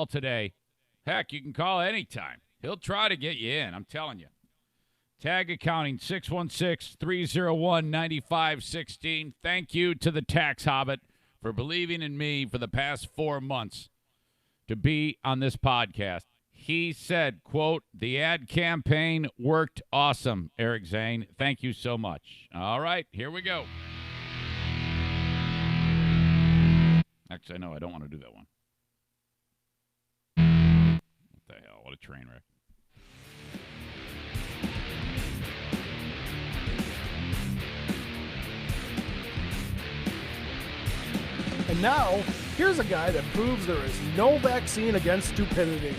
today. Heck, you can call anytime. He'll try to get you in, I'm telling you. Tag Accounting, 616-301-9516. Thank you to the Tax Hobbit for believing in me for the past 4 months to be on this podcast. He said, quote, the ad campaign worked awesome, Eric Zane. Thank you so much. All right, here we go. Actually, no, I don't want to do that one. What the hell? What a train wreck. And now, here's a guy that proves there is no vaccine against stupidity.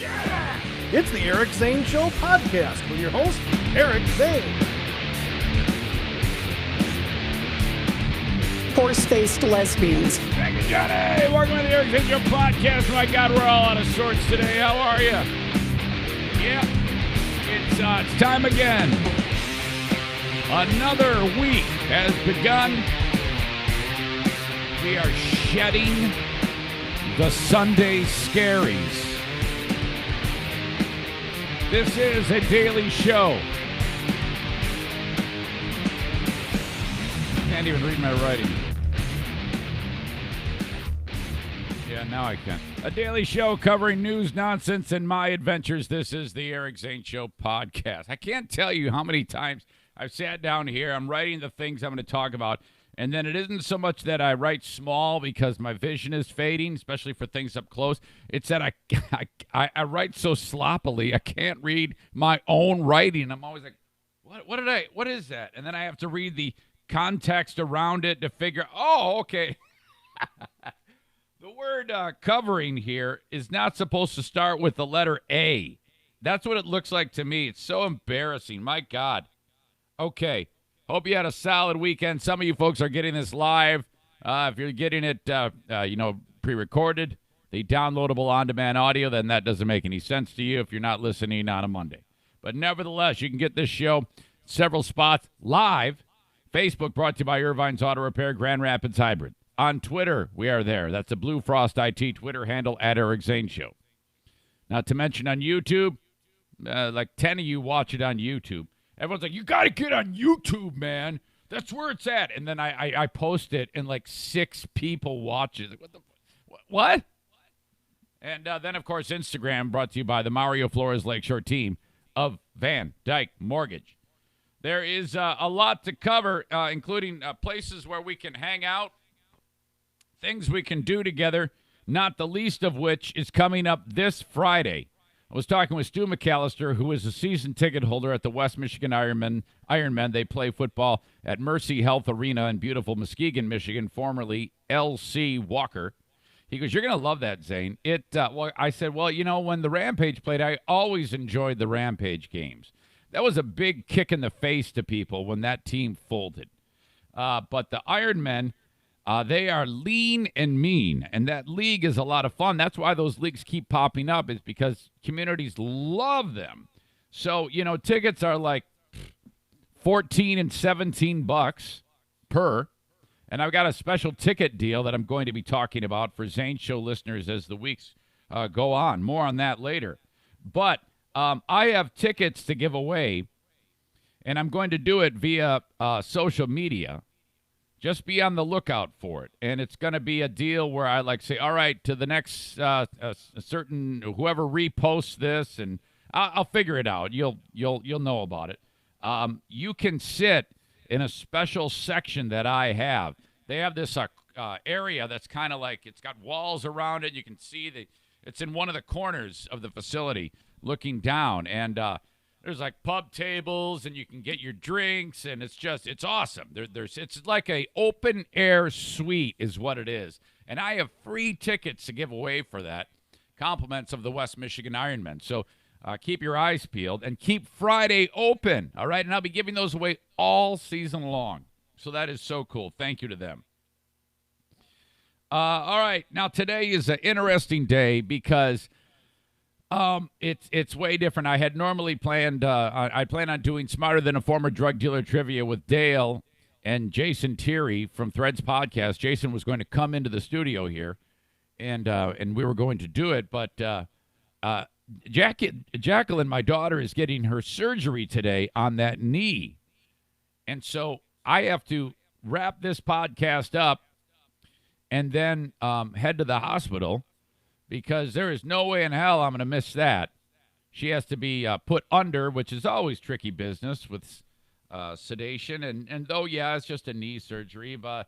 Yeah! It's the Eric Zane Show podcast with your host, Eric Zane. Horse-faced lesbians. Thank you, Johnny. Welcome to the Eric Zane Show podcast. My God, we're all out of sorts today. How are you? Yeah, it's time again. Another week has begun. We are shedding the Sunday scaries. This is a daily show. Can't even read my writing. Yeah, now I can. A daily show covering news, nonsense, and my adventures. This is the Eric Zane Show podcast. I can't tell you how many times I've sat down here, I'm writing the things I'm going to talk about, and then it isn't so much that I write small because my vision is fading, especially for things up close. It's that I write so sloppily, I can't read my own writing. I'm always like, what is that? And then I have to read the context around it to figure, oh, okay. The word covering here is not supposed to start with the letter A. That's what it looks like to me. It's so embarrassing. My God. Okay. Hope you had a solid weekend. Some of you folks are getting this live. If you're getting it, pre-recorded, the downloadable on-demand audio, then that doesn't make any sense to you if you're not listening on a Monday. But nevertheless, you can get this show several spots live. Facebook brought to you by Irvine's Auto Repair, Grand Rapids Hybrid. On Twitter, we are there. That's the Blue Frost IT Twitter handle at Eric Zane Show. Not to mention on YouTube, like 10 of you watch it on YouTube. Everyone's like, you got to get on YouTube, man. That's where it's at. And then I post it, and like 6 people watch it. Like, what? And then, of course, Instagram brought to you by the Mario Flores Lakeshore team of Van Dyke Mortgage. There is a lot to cover, including places where we can hang out, things we can do together, not the least of which is coming up this Friday. I was talking with Stu McAllister, who is a season ticket holder at the West Michigan Ironmen. They play football at Mercy Health Arena in beautiful Muskegon, Michigan, formerly L.C. Walker. He goes, you're going to love that, Zane. I said, well, when the Rampage played, I always enjoyed the Rampage games. That was a big kick in the face to people when that team folded. But the Ironmen, they are lean and mean, and that league is a lot of fun. That's why those leagues keep popping up, is because communities love them. So, tickets are like $14 and $17 per, and I've got a special ticket deal that I'm going to be talking about for Zane Show listeners as the weeks go on. More on that later. But I have tickets to give away, and I'm going to do it via social media. Just be on the lookout for it, and it's going to be a deal where I say, all right, to the next certain whoever reposts this, and I'll figure it out. You'll know about it. You can sit in a special section that I have. They have this area that's kind of like, it's got walls around it. You can see it's in one of the corners of the facility, looking down, and there's like pub tables, and you can get your drinks, and it's awesome. It's like a open air suite is what it is. And I have free tickets to give away for that. Compliments of the West Michigan Ironmen. So keep your eyes peeled and keep Friday open. All right. And I'll be giving those away all season long. So that is so cool. Thank you to them. All right. Now today is an interesting day because it's way different. I had normally planned, I plan on doing Smarter Than a Former Drug Dealer trivia with Dale and Jason Thierry from Threads Podcast. Jason was going to come into the studio here, and we were going to do it, but Jacqueline, my daughter, is getting her surgery today on that knee, and so I have to wrap this podcast up and then head to the hospital because there is no way in hell I'm going to miss that. She has to be put under, which is always tricky business with sedation. And though, yeah, it's just a knee surgery, but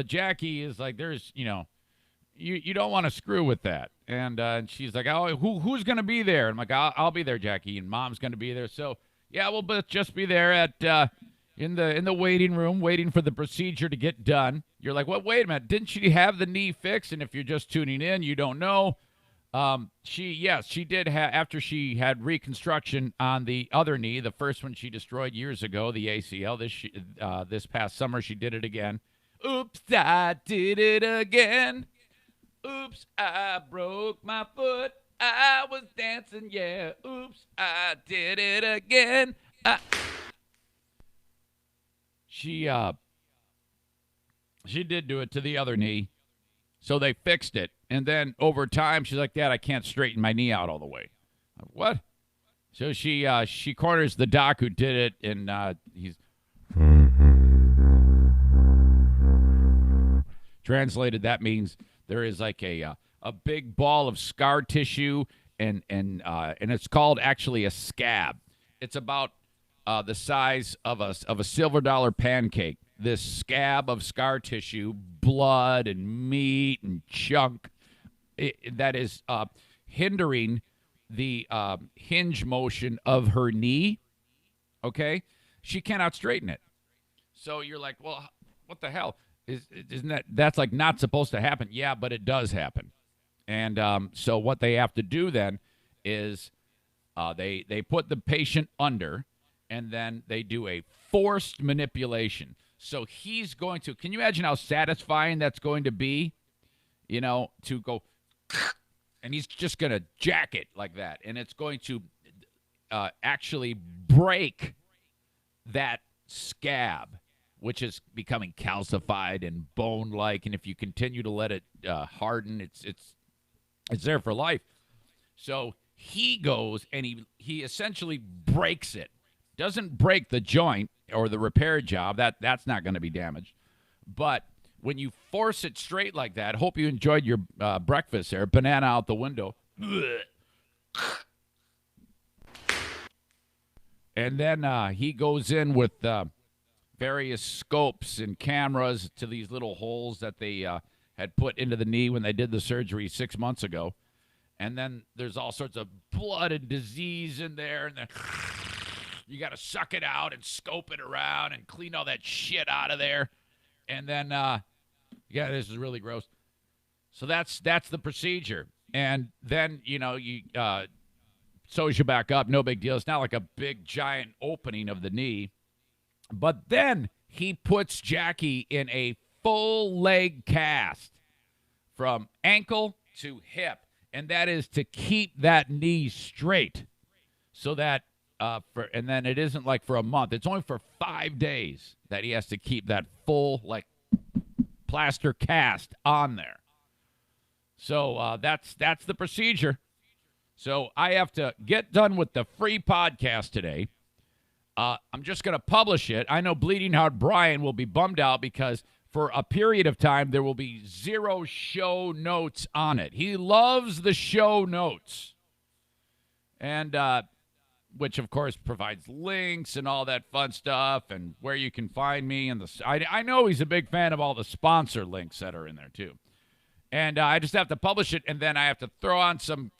Jackie is like, there's, you don't want to screw with that. And she's like, oh, who's going to be there? And I'm like, I'll be there, Jackie, and Mom's going to be there. So, yeah, we'll just be there at in the waiting room, waiting for the procedure to get done. You're like, what? Wait a minute. Didn't she have the knee fixed? And if you're just tuning in, you don't know. She did have, after she had reconstruction on the other knee, the first one she destroyed years ago, the ACL. This past summer, she did it again. Oops, I did it again. Oops, I broke my foot. I was dancing, yeah. Oops, I did it again. She did do it to the other knee. So they fixed it. And then over time, she's like, Dad, I can't straighten my knee out all the way. What? So she corners the doc who did it, and he's translated. That means there is like a big ball of scar tissue, and it's called actually a scab. It's about the size of a silver dollar pancake. This scab of scar tissue, blood and meat and chunk, that is hindering the hinge motion of her knee, okay? She cannot straighten it. So you're like, well, what the hell? Isn't that's like not supposed to happen? Yeah, but it does happen. And so what they have to do then is they put the patient under, and then they do a forced manipulation. So he's going to, can you imagine how satisfying that's going to be? To go, and he's just going to jack it like that. And it's going to actually break that scab, which is becoming calcified and bone-like. And if you continue to let it harden, it's there for life. So he goes and he essentially breaks it. Doesn't break the joint or the repair job. That's not going to be damaged. But when you force it straight like that, hope you enjoyed your breakfast there. Banana out the window. And then he goes in with various scopes and cameras to these little holes that they had put into the knee when they did the surgery 6 months ago. And then there's all sorts of blood and disease in there. And then you got to suck it out and scope it around and clean all that shit out of there. And then, yeah, this is really gross. So that's the procedure. And then, you sews you back up. No big deal. It's not like a big, giant opening of the knee. But then he puts Jackie in a full leg cast from ankle to hip. And that is to keep that knee straight so that and then it isn't like for a month. It's only for 5 days that he has to keep that full, like, plaster cast on there. So that's the procedure. So I have to get done with the free podcast today. I'm just going to publish it. I know Bleeding Heart Brian will be bummed out because for a period of time there will be 0 show notes on it. He loves the show notes. And which, of course, provides links and all that fun stuff and where you can find me. And I know he's a big fan of all the sponsor links that are in there, too. And I just have to publish it, and then I have to throw on some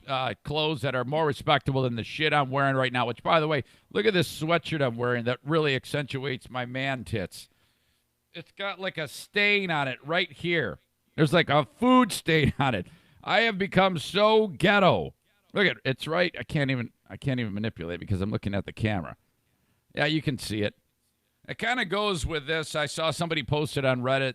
clothes that are more respectable than the shit I'm wearing right now, which, by the way, look at this sweatshirt I'm wearing that really accentuates my man tits. It's got like a stain on it right here. There's like a food stain on it. I have become so ghetto. Look at it. It's right. I can't even manipulate because I'm looking at the camera. Yeah, you can see it. It kind of goes with this. I saw somebody posted on Reddit,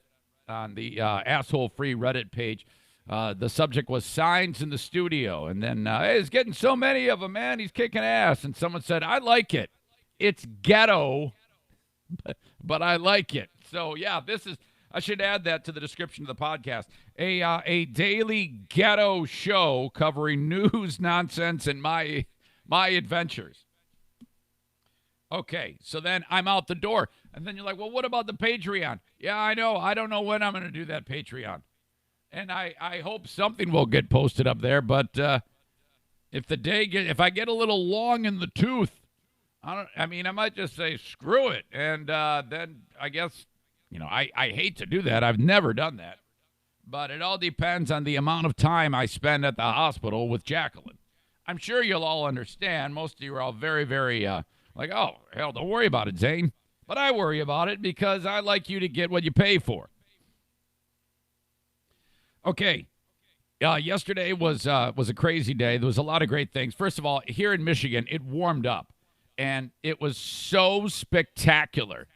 on the asshole-free Reddit page. The subject was signs in the studio. And then, hey, he's getting so many of them, man. He's kicking ass. And someone said, I like it. It's ghetto, but I like it. So, yeah, this is, I should add that to the description of the podcast. A daily ghetto show covering news, nonsense, and my adventures. Okay, so then I'm out the door. And then you're like, well, what about the Patreon? Yeah, I know. I don't know when I'm going to do that Patreon. And I hope something will get posted up there. But if I get a little long in the tooth, I might just say screw it. And then I guess, I hate to do that. I've never done that. But it all depends on the amount of time I spend at the hospital with Jacqueline. I'm sure you'll all understand. Most of you are all very, very like, oh, hell, don't worry about it, Zane. But I worry about it because I like you to get what you pay for. Okay. Yesterday was a crazy day. There was a lot of great things. First of all, here in Michigan, it warmed up, and it was so spectacular.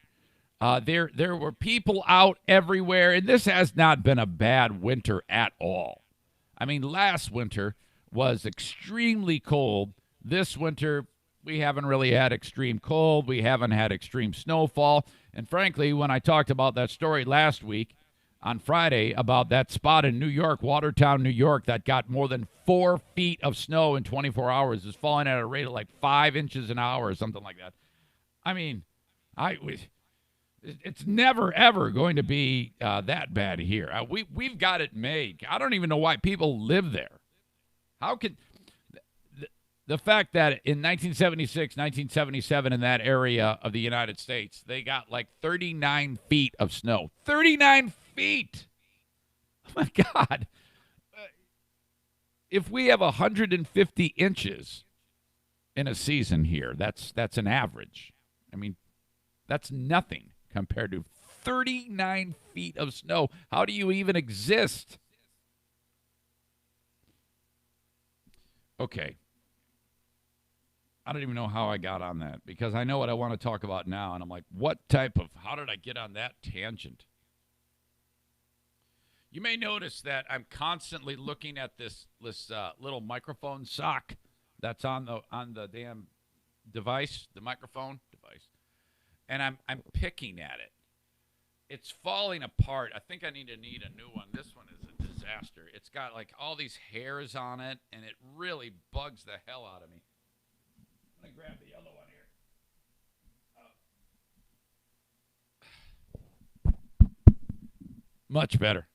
There were people out everywhere, and this has not been a bad winter at all. I mean, last winter was extremely cold. This winter, we haven't really had extreme cold. We haven't had extreme snowfall. And frankly, when I talked about that story last week on Friday about that spot in New York, Watertown, New York, that got more than 4 feet of snow in 24 hours, is falling at a rate of like 5 inches an hour or something like that. I mean, it's never, ever going to be that bad here. We've got it made. I don't even know why people live there. How can... The fact that in 1976, 1977, in that area of the United States, they got like 39 feet of snow. 39 feet! Oh, my God. If we have 150 inches in a season here, that's an average. I mean, that's nothing compared to 39 feet of snow. How do you even exist? Okay. I don't even know how I got on that because I know what I want to talk about now. And I'm like, how did I get on that tangent? You may notice that I'm constantly looking at this little microphone sock that's on the damn device, the microphone device. And I'm picking at it. It's falling apart. I think I need a new one. This one is a disaster. It's got like all these hairs on it, and it really bugs the hell out of me. I'm going to grab the other one here. Much better.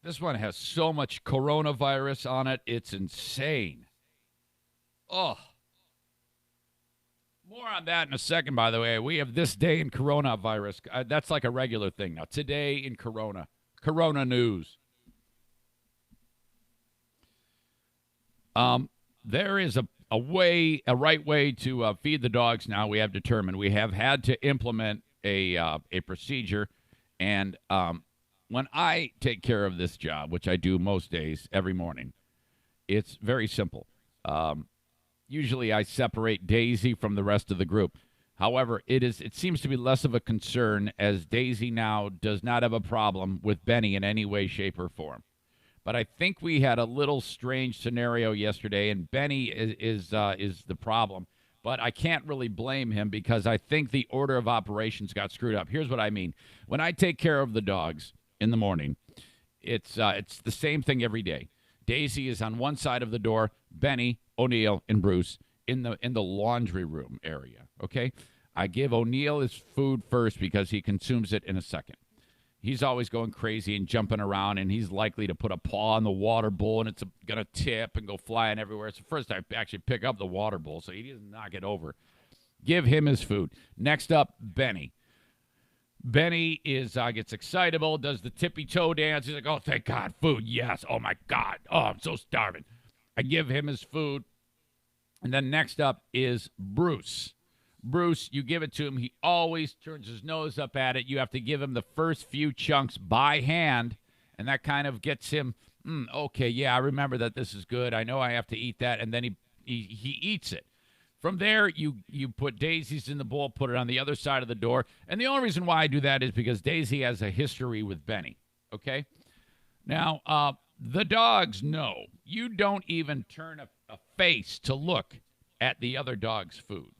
This one has so much coronavirus on it. It's insane. Oh. More on that in a second, by the way. We have this day in coronavirus. That's like a regular thing now. Today in Corona news. There is a right way to feed the dogs now. We have determined. We have had to implement a procedure, and when I take care of this job, which I do most days, every morning, it's very simple. Usually I separate Daisy from the rest of the group. However, it seems to be less of a concern as Daisy now does not have a problem with Benny in any way, shape, or form. But I think we had a little strange scenario yesterday, and Benny is the problem. But I can't really blame him because I think the order of operations got screwed up. Here's what I mean. When I take care of the dogs in the morning, it's the same thing every day. Daisy is on one side of the door, Benny, O'Neill, and Bruce in the laundry room area, okay? I give O'Neill his food first because he consumes it in a second. He's always going crazy and jumping around, and he's likely to put a paw on the water bowl, and it's going to tip and go flying everywhere. So first I actually pick up the water bowl so he doesn't knock it over. Give him his food. Next up, Benny. Benny gets excitable, does the tippy-toe dance. He's like, oh, thank God, food, yes. Oh, my God. Oh, I'm so starving. I give him his food. And then next up is Bruce. Bruce, you give it to him. He always turns his nose up at it. You have to give him the first few chunks by hand, and that kind of gets him, okay, yeah, I remember that this is good. I know I have to eat that, and then he eats it. From there, you put Daisy's in the bowl, put it on the other side of the door, and the only reason why I do that is because Daisy has a history with Benny, okay? Now, the dogs know. You don't even turn a face to look at the other dog's food.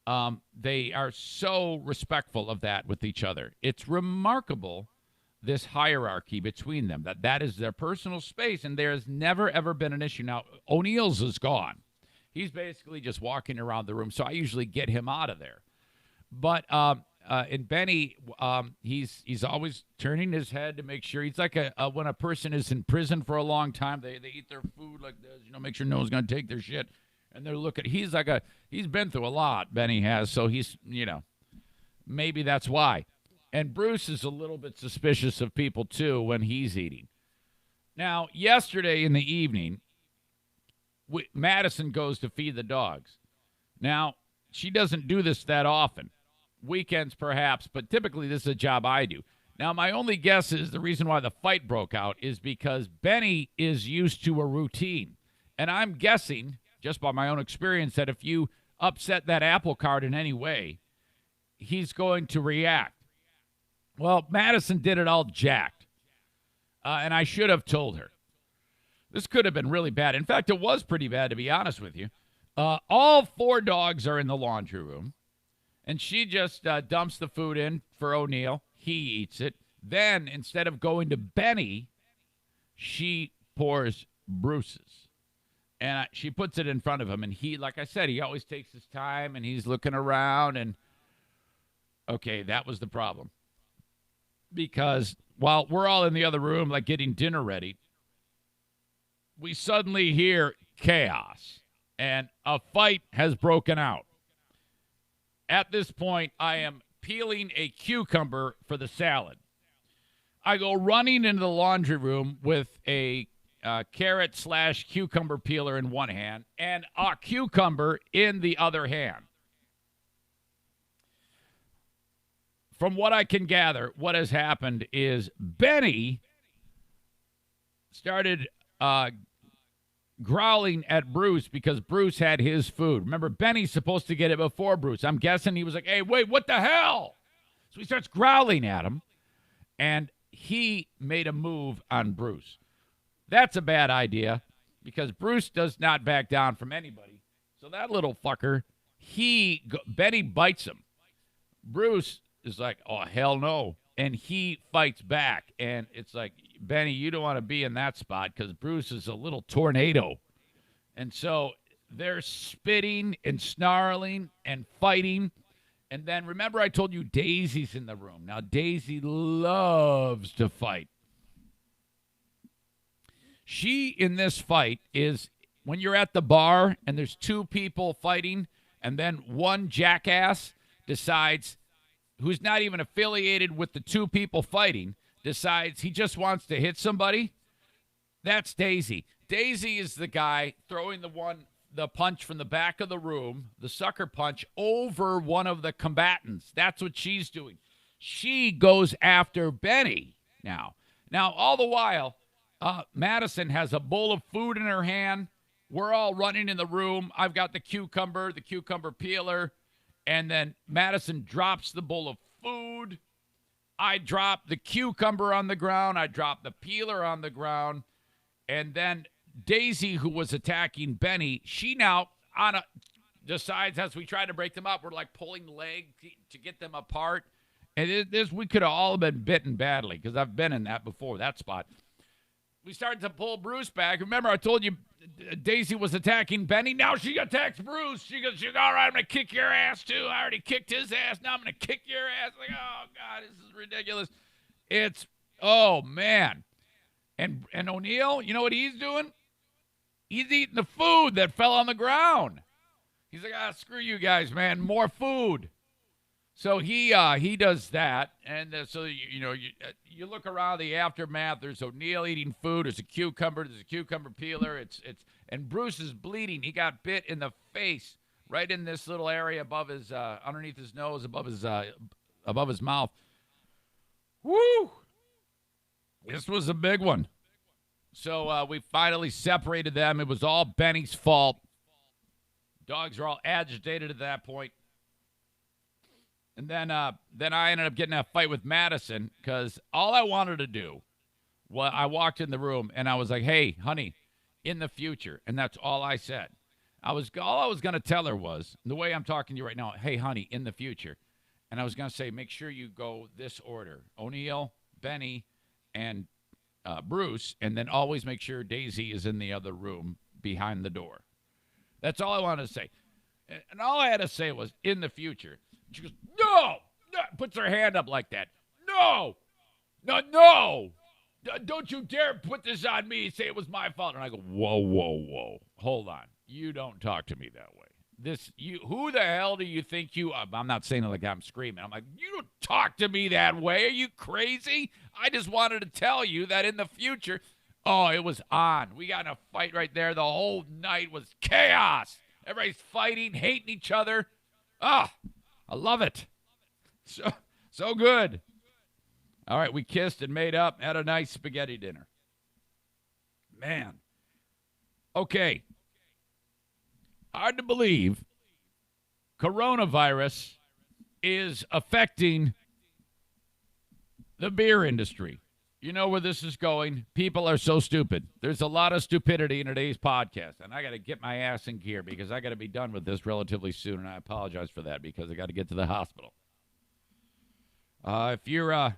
They are so respectful of that with each other. It's remarkable, this hierarchy between them, that is their personal space, and there has never, ever been an issue. Now, O'Neill's is gone. He's basically just walking around the room, so I usually get him out of there. But in Benny, he's always turning his head to make sure. He's like when a person is in prison for a long time, they eat their food like this, make sure no one's going to take their shit. And they're looking, he's been through a lot, Benny has, so he's, maybe that's why. And Bruce is a little bit suspicious of people, too, when he's eating. Now, yesterday in the evening, Madison goes to feed the dogs. Now, she doesn't do this that often. Weekends, perhaps, but typically this is a job I do. Now, my only guess is the reason why the fight broke out is because Benny is used to a routine. And I'm guessing, just by my own experience, that if you upset that apple cart in any way, he's going to react. Well, Madison did it all jacked. And I should have told her. This could have been really bad. In fact, it was pretty bad, to be honest with you. All 4 dogs are in the laundry room. And she just dumps the food in for O'Neill. He eats it. Then, instead of going to Benny, she pours Bruce's. And she puts it in front of him. And he, like I said, he always takes his time, and he's looking around. And, okay, that was the problem. Because while we're all in the other room, like getting dinner ready, we suddenly hear chaos. And a fight has broken out. At this point, I am peeling a cucumber for the salad. I go running into the laundry room with a carrot/cucumber peeler in one hand and a cucumber in the other hand. From what I can gather, what has happened is Benny started growling at Bruce because Bruce had his food. Remember, Benny's supposed to get it before Bruce. I'm guessing he was like, hey, wait, what the hell? So he starts growling at him, and he made a move on Bruce. That's a bad idea because Bruce does not back down from anybody. So that little fucker, Benny bites him. Bruce is like, oh, hell no. And he fights back. And it's like, Benny, you don't want to be in that spot because Bruce is a little tornado. And so they're spitting and snarling and fighting. And then remember I told you Daisy's in the room. Now, Daisy loves to fight. She, in this fight, is when you're at the bar and there's 2 people fighting and then one jackass decides, who's not even affiliated with the 2 people fighting, decides he just wants to hit somebody. That's Daisy. Daisy is the guy throwing the punch from the back of the room, the sucker punch, over one of the combatants. That's what she's doing. She goes after Benny now. Now, all the while, Madison has a bowl of food in her hand. We're all running in the room. I've got the cucumber peeler. And then Madison drops the bowl of food. I drop the cucumber on the ground. I drop the peeler on the ground. And then Daisy, who was attacking Benny, she now decides as we try to break them up, we're like pulling legs to get them apart. And we could have all been bitten badly because I've been in that before, that spot. We started to pull Bruce back. Remember, I told you Daisy was attacking Benny. Now she attacks Bruce. She goes, all right, I'm going to kick your ass, too. I already kicked his ass. Now I'm going to kick your ass. Like, oh, God, this is ridiculous. Oh, man. And O'Neill, you know what he's doing? He's eating the food that fell on the ground. He's like, screw you guys, man. More food. So he does that, and so you look around the aftermath. There's O'Neill eating food. There's a cucumber peeler. And Bruce is bleeding. He got bit in the face, right in this little area above his underneath his nose, above his mouth. Woo! This was a big one. So we finally separated them. It was all Benny's fault. Dogs are all agitated at that point. And then I ended up getting in a fight with Madison because all I wanted to do I walked in the room and I was like, hey, honey, in the future, and that's all I said. All I was going to tell her was, the way I'm talking to you right now, hey, honey, in the future. And I was going to say, make sure you go this order. O'Neill, Benny, and Bruce, and then always make sure Daisy is in the other room behind the door. That's all I wanted to say. And all I had to say was, in the future. She goes, no! Puts her hand up like that. No! No! Don't you dare put this on me and say it was my fault. And I go, whoa. Hold on. You don't talk to me that way. Who the hell do you think you are? I'm not saying it like I'm screaming. I'm like, you don't talk to me that way. Are you crazy? I just wanted to tell you that in the future, it was on. We got in a fight right there. The whole night was chaos. Everybody's fighting, hating each other. I love it. So good. All right, we kissed and made up, had a nice spaghetti dinner. Man. Okay. Hard to believe coronavirus is affecting the beer industry. You know where this is going. People are so stupid. There's a lot of stupidity in today's podcast, and I got to get my ass in gear because I got to be done with this relatively soon, and I apologize for that because I got to get to the hospital. If you're out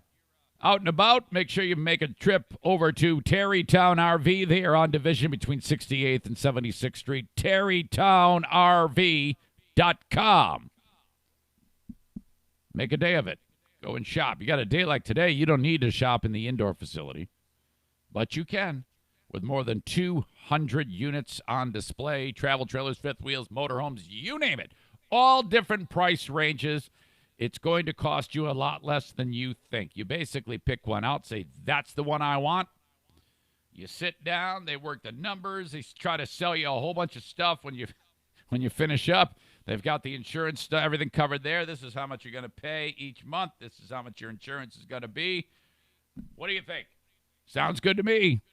and about, make sure you make a trip over to Terrytown RV. They are on Division between 68th and 76th Street. TerrytownRV.com. Make a day of it. Go and shop. You got a day like today, you don't need to shop in the indoor facility, but you can with more than 200 units on display, travel trailers, fifth wheels, motorhomes, you name it. All different price ranges. It's going to cost you a lot less than you think. You basically pick one out, say, that's the one I want. You sit down, they work the numbers, they try to sell you a whole bunch of stuff when you finish up. They've got the insurance stuff, everything covered there. This is how much you're going to pay each month. This is how much your insurance is going to be. What do you think? Sounds good to me.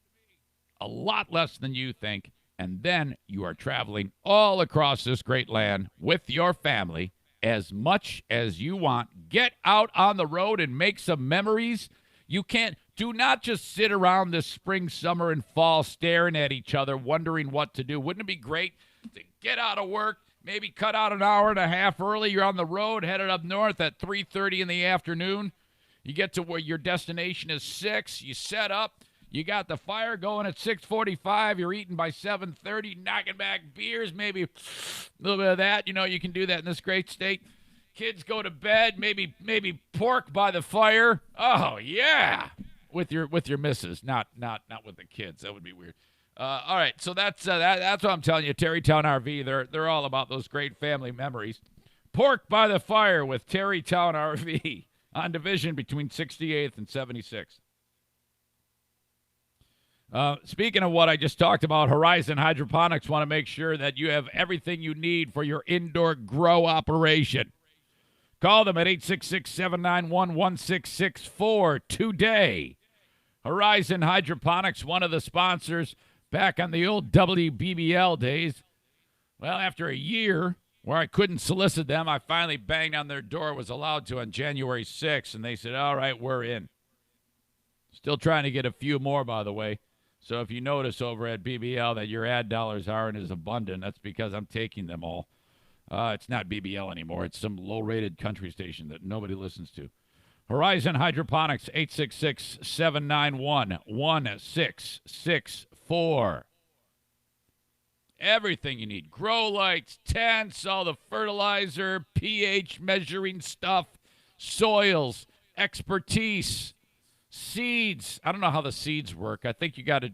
A lot less than you think. And then you are traveling all across this great land with your family as much as you want. Get out on the road and make some memories. Do not just sit around this spring, summer, and fall staring at each other, wondering what to do. Wouldn't it be great to get out of work, maybe cut out an hour and a half early? You're on the road, headed up north at 3:30 in the afternoon. You get to where your destination is 6. You set up. You got the fire going at 6:45. You're eating by 7:30, knocking back beers, maybe a little bit of that. You know, you can do that in this great state. Kids go to bed, maybe pork by the fire. Oh, yeah. With your missus, not with the kids. That would be weird. All right, so that's what I'm telling you. Terrytown RV, they're all about those great family memories. Pork by the fire with Terrytown RV on Division between 68th and 76th. Speaking of what I just talked about, Horizon Hydroponics want to make sure that you have everything you need for your indoor grow operation. Call them at 866-791-1664 today. Horizon Hydroponics, one of the sponsors back on the old WBBL days. Well, after a year where I couldn't solicit them, I finally banged on their door, was allowed to on January 6th, and they said, all right, we're in. Still trying to get a few more, by the way. So if you notice over at BBL that your ad dollars aren't as abundant, that's because I'm taking them all. It's not BBL anymore. It's some low-rated country station that nobody listens to. Horizon Hydroponics, 866-791-1664. Everything you need. Grow lights, tents, all the fertilizer, pH measuring stuff, soils, expertise, seeds. I don't know how the seeds work. I think you got to,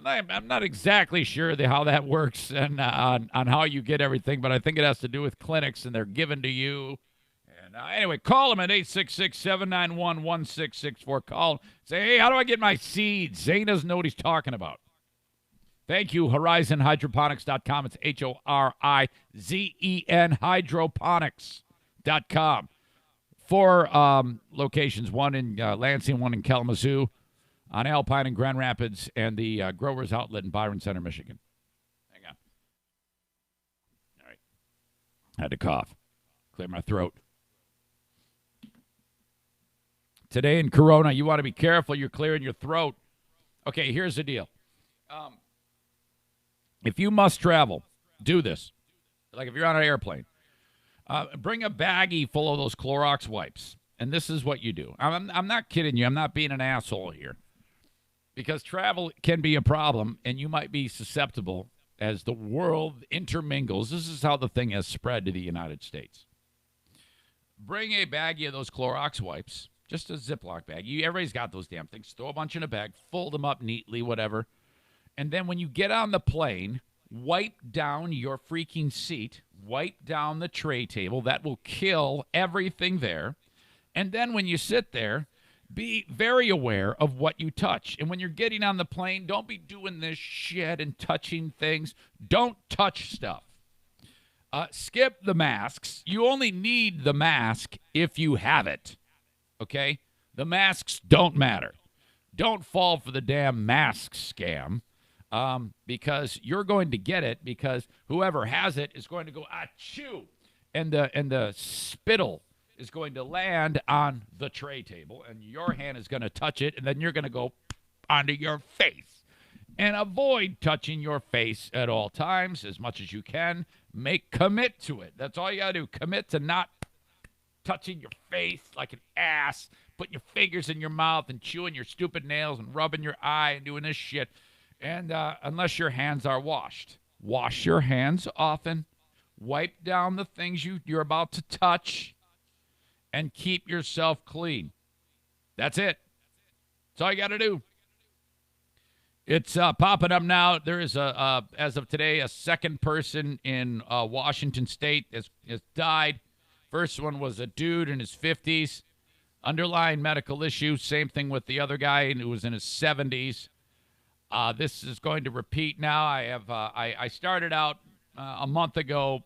I'm not exactly sure how that works and on how you get everything, but I think it has to do with clinics and they're given to you. And anyway, call them at 866-791-1664. Call, say, hey, how do I get my seeds? Zane doesn't know what he's talking about. Thank you, HorizonHydroponics.com. It's HORIZEN Hydroponics.com. 4 locations, one in Lansing, one in Kalamazoo, on Alpine and Grand Rapids, and the Growers Outlet in Byron Center, Michigan. Hang on. All right. I had to cough. Clear my throat. Today in Corona, you want to be careful. You're clearing your throat. Okay, here's the deal. If you must travel, do this. Like if you're on an airplane, bring a baggie full of those Clorox wipes. And this is what you do. I'm not kidding you. I'm not being an asshole here. Because travel can be a problem, and you might be susceptible as the world intermingles. This is how the thing has spread to the United States. Bring a baggie of those Clorox wipes, just a Ziploc bag. Everybody's got those damn things. Throw a bunch in a bag, fold them up neatly, whatever. And then when you get on the plane, wipe down your freaking seat, wipe down the tray table. That will kill everything there. And then when you sit there, be very aware of what you touch. And when you're getting on the plane, don't be doing this shit and touching things. Don't touch stuff. Skip the masks. You only need the mask if you have it. Okay? The masks don't matter. Don't fall for the damn mask scam because you're going to get it because whoever has it is going to go, achoo, and the spittle is going to land on the tray table, and your hand is going to touch it, and then you're going to go onto your face. And avoid touching your face at all times as much as you can. Commit to it. That's all you got to do. Commit to not touching your face like an ass, putting your fingers in your mouth and chewing your stupid nails and rubbing your eye and doing this shit. And unless your hands are washed. Wash your hands often. Wipe down the things you're about to touch. And keep yourself clean. That's it. That's all you got to do. It's popping up now. There is, as of today, a second person in Washington State has died. First one was a dude in his 50s. Underlying medical issues. Same thing with the other guy who was in his 70s. This is going to repeat now. I started out a month ago.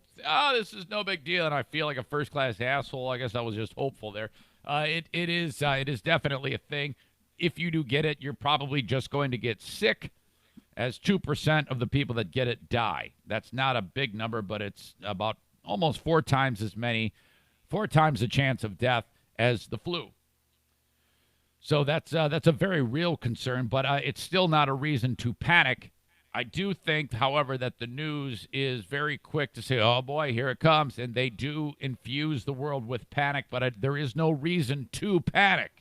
This is no big deal, and I feel like a first-class asshole. I guess I was just hopeful there. It is definitely a thing. If you do get it, you're probably just going to get sick, as 2% of the people that get it die. That's not a big number, but it's about almost 4 times the chance of death as the flu. So that's a very real concern, but it's still not a reason to panic. I do think, however, that the news is very quick to say, oh, boy, here it comes. And they do infuse the world with panic, but there is no reason to panic.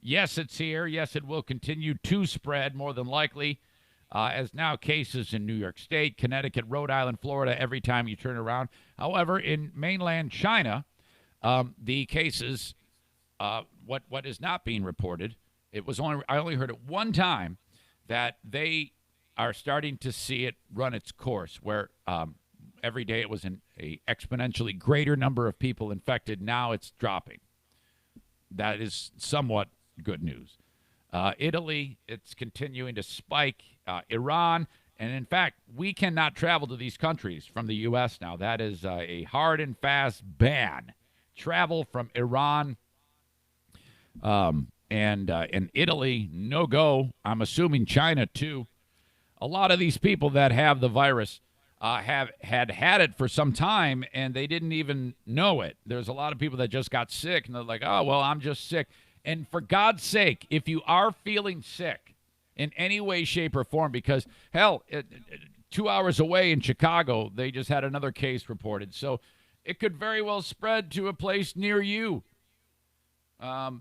Yes, it's here. Yes, it will continue to spread, more than likely, as now cases in New York State, Connecticut, Rhode Island, Florida, every time you turn around. However, in mainland China, the cases, what is not being reported, I only heard it one time that they are starting to see it run its course, where every day it was an exponentially greater number of people infected. Now it's dropping. That is somewhat good news. Italy, it's continuing to spike. Iran, and in fact, we cannot travel to these countries from the U.S. now. That is a hard and fast ban. Travel from Iran and Italy, no go. I'm assuming China, too. A lot of these people that have the virus had it for some time, and they didn't even know it. There's a lot of people that just got sick, and they're like, oh, well, I'm just sick. And for God's sake, if you are feeling sick in any way, shape, or form, because, hell, 2 hours away in Chicago, they just had another case reported. So it could very well spread to a place near you.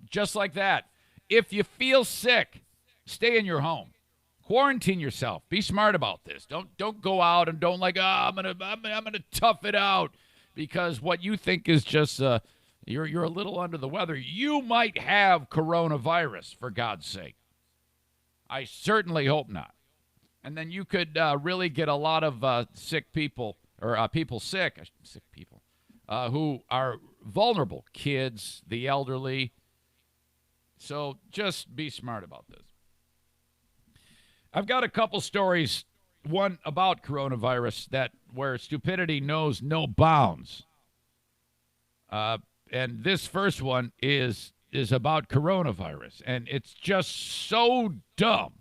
Just like that. If you feel sick, stay in your home. Quarantine yourself. Be smart about this. Don't go out and don't I'm gonna tough it out because what you think is just you're a little under the weather. You might have coronavirus, for God's sake. I certainly hope not. And then you could really get a lot of sick people or people sick people who are vulnerable, kids, the elderly. So just be smart about this. I've got a couple stories, one about coronavirus where stupidity knows no bounds. And this first one is about coronavirus, and it's just so dumb.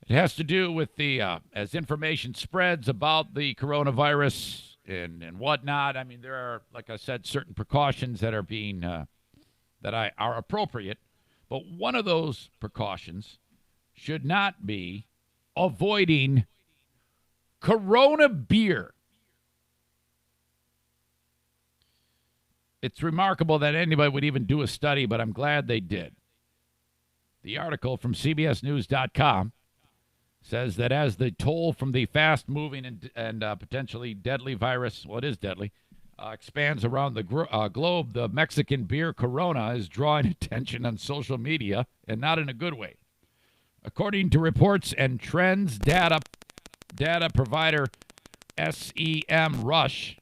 It has to do with the as information spreads about the coronavirus and whatnot. I mean, there are, like I said, certain precautions that are being are appropriate. But one of those precautions should not be avoiding Corona beer. It's remarkable that anybody would even do a study, but I'm glad they did. The article from CBSNews.com says that as the toll from the fast-moving and potentially deadly virus, well, it is deadly, expands around the globe, the Mexican beer Corona is drawing attention on social media, and not in a good way. According to reports and trends data provider SEMrush,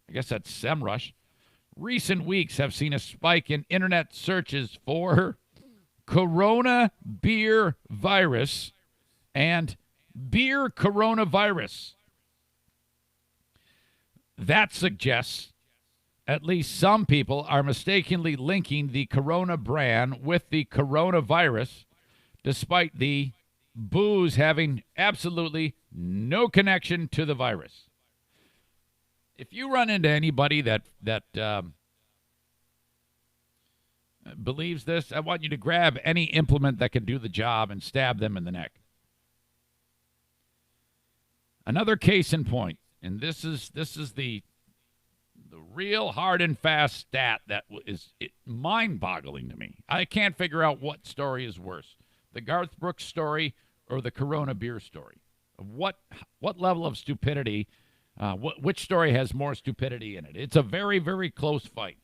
I guess that's SEMrush, recent weeks have seen a spike in internet searches for Corona beer virus and beer coronavirus. That suggests at least some people are mistakenly linking the Corona brand with the coronavirus, despite the booze having absolutely no connection to the virus. If you run into anybody that believes this, I want you to grab any implement that can do the job and stab them in the neck. Another case in point, and this is the real hard and fast stat that is mind-boggling to me. I can't figure out what story is worse, the Garth Brooks story or the Corona beer story. What level of stupidity? Which story has more stupidity in it? It's a very, very close fight.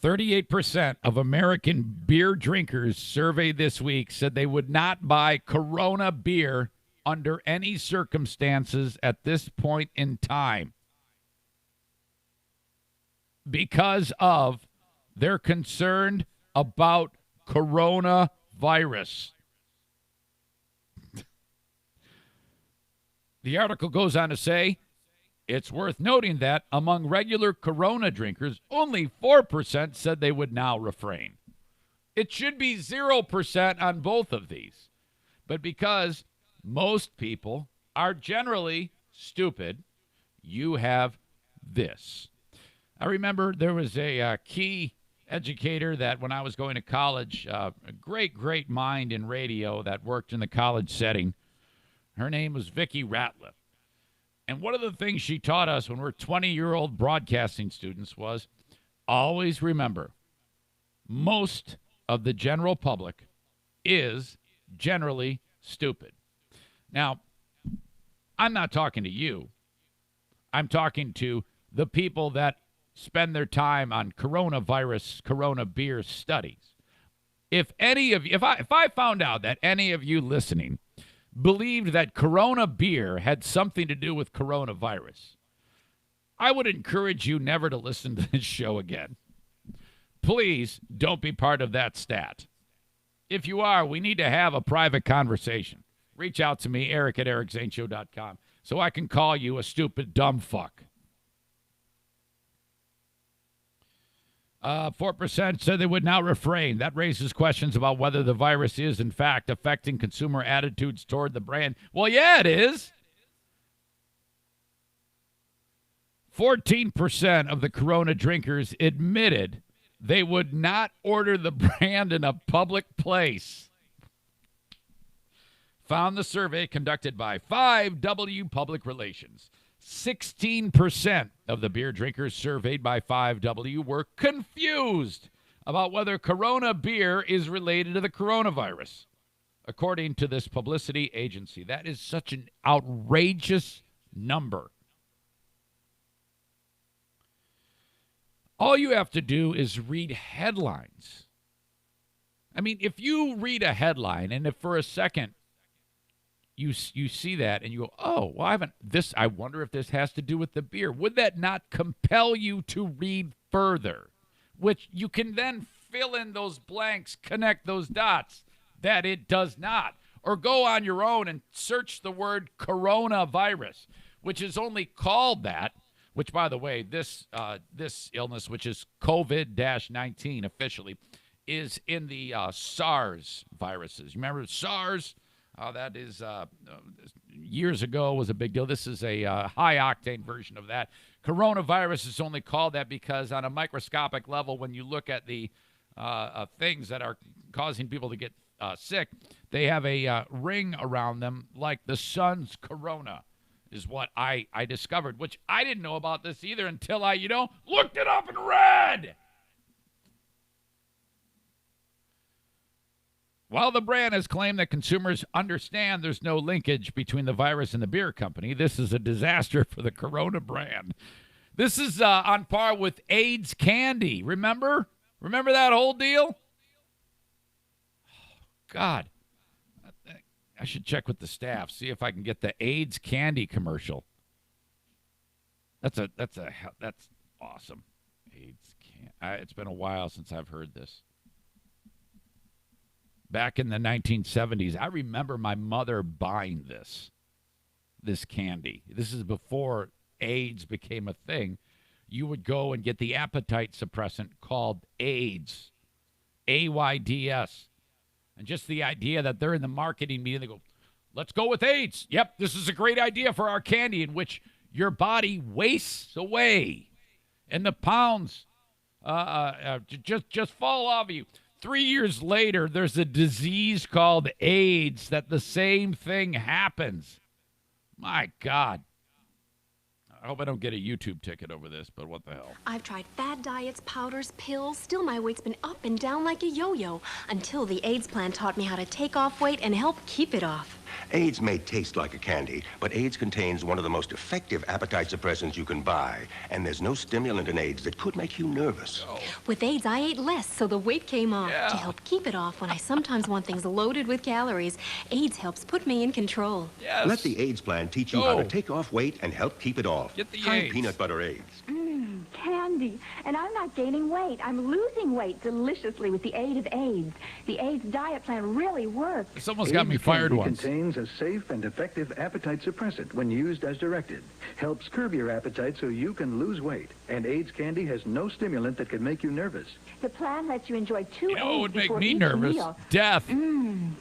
38% of American beer drinkers surveyed this week said they would not buy Corona beer under any circumstances at this point in time because of they're concerned about coronavirus. The article goes on to say, it's worth noting that among regular Corona drinkers, only 4% said they would now refrain. It should be 0% on both of these. But because most people are generally stupid, you have this. I remember there was a key educator that when I was going to college, a great mind in radio that worked in the college setting. Her name was Vicki Ratliff. And one of the things she taught us when we're 20-year-old broadcasting students was always remember, most of the general public is generally stupid. Now, I'm not talking to you. I'm talking to the people that spend their time on coronavirus, Corona beer studies. If any of you, if I found out that any of you listening believed that Corona beer had something to do with coronavirus, I would encourage you never to listen to this show again. Please don't be part of that stat. If you are, we need to have a private conversation. Reach out to me, Eric at ericzaneshow.com, so I can call you a stupid dumb fuck. 4% said they would now refrain. That raises questions about whether the virus is, in fact, affecting consumer attitudes toward the brand. Well, yeah, it is. 14% of the Corona drinkers admitted they would not order the brand in a public place. Found the survey conducted by 5W Public Relations. 16% of the beer drinkers surveyed by 5W were confused about whether Corona beer is related to the coronavirus, according to this publicity agency. That is such an outrageous number. All you have to do is read headlines. I mean, if you read a headline and if for a second you see that and you go, oh, well, I wonder if this has to do with the beer. Would that not compel you to read further? Which you can then fill in those blanks, connect those dots, that it does not. Or go on your own and search the word coronavirus, which is only called that, which, by the way, this illness, which is COVID-19 officially, is in the SARS viruses. Remember SARS? That is years ago was a big deal. This is a high-octane version of that. Coronavirus is only called that because on a microscopic level, when you look at the things that are causing people to get sick, they have a ring around them like the sun's corona, is what I discovered, which I didn't know about this either until I, looked it up and read. While the brand has claimed that consumers understand there's no linkage between the virus and the beer company, this is a disaster for the Corona brand. This is on par with AIDS candy. Remember that whole deal? Oh, God. I should check with the staff, see if I can get the AIDS candy commercial. That's awesome. AIDS candy. It's been a while since I've heard this. Back in the 1970s, I remember my mother buying this candy. This is before AIDS became a thing. You would go and get the appetite suppressant called AIDS, AIDS. And just the idea that they're in the marketing meeting, they go, let's go with AIDS. Yep, this is a great idea for our candy, in which your body wastes away and the pounds just fall off of you. 3 years later, there's a disease called AIDS that the same thing happens. My God. I hope I don't get a YouTube ticket over this, but what the hell? I've tried fad diets, powders, pills. Still, my weight's been up and down like a yo-yo until the AIDS plan taught me how to take off weight and help keep it off. AIDS may taste like a candy, but AIDS contains one of the most effective appetite suppressants you can buy. And there's no stimulant in AIDS that could make you nervous. Oh. With AIDS, I ate less, so the weight came off. Yeah. To help keep it off when I sometimes want things loaded with calories, AIDS helps put me in control. Yes. Let the AIDS plan teach you how to take off weight and help keep it off. Get the Try AIDS. peanut butter AIDS. Candy. And I'm not gaining weight. I'm losing weight deliciously with the aid of AIDS. The AIDS diet plan really works. This almost got me fired once. Contains a safe and effective appetite suppressant when used as directed. Helps curb your appetite so you can lose weight. And AIDS candy has no stimulant that could make you nervous. The plan lets you enjoy two It AIDS would make before me each nervous. meal. Death.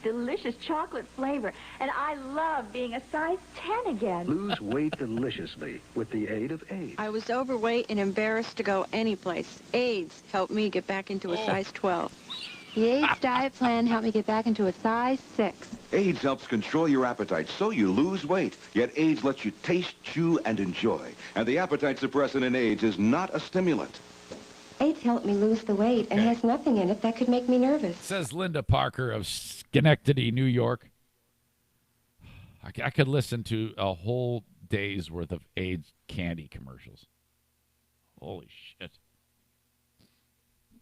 Delicious chocolate flavor. And I love being a size 10 again. Lose weight deliciously with the aid of AIDS. I was overweight and embarrassed to go anyplace. AIDS helped me get back into a size 12. The AIDS diet plan helped me get back into a size 6. AIDS helps control your appetite so you lose weight. Yet AIDS lets you taste, chew, and enjoy. And the appetite suppressant in AIDS is not a stimulant. AIDS helped me lose the weight and has nothing in it that could make me nervous. Says Linda Parker of Schenectady, New York. I could listen to a whole day's worth of AIDS candy commercials. Holy shit.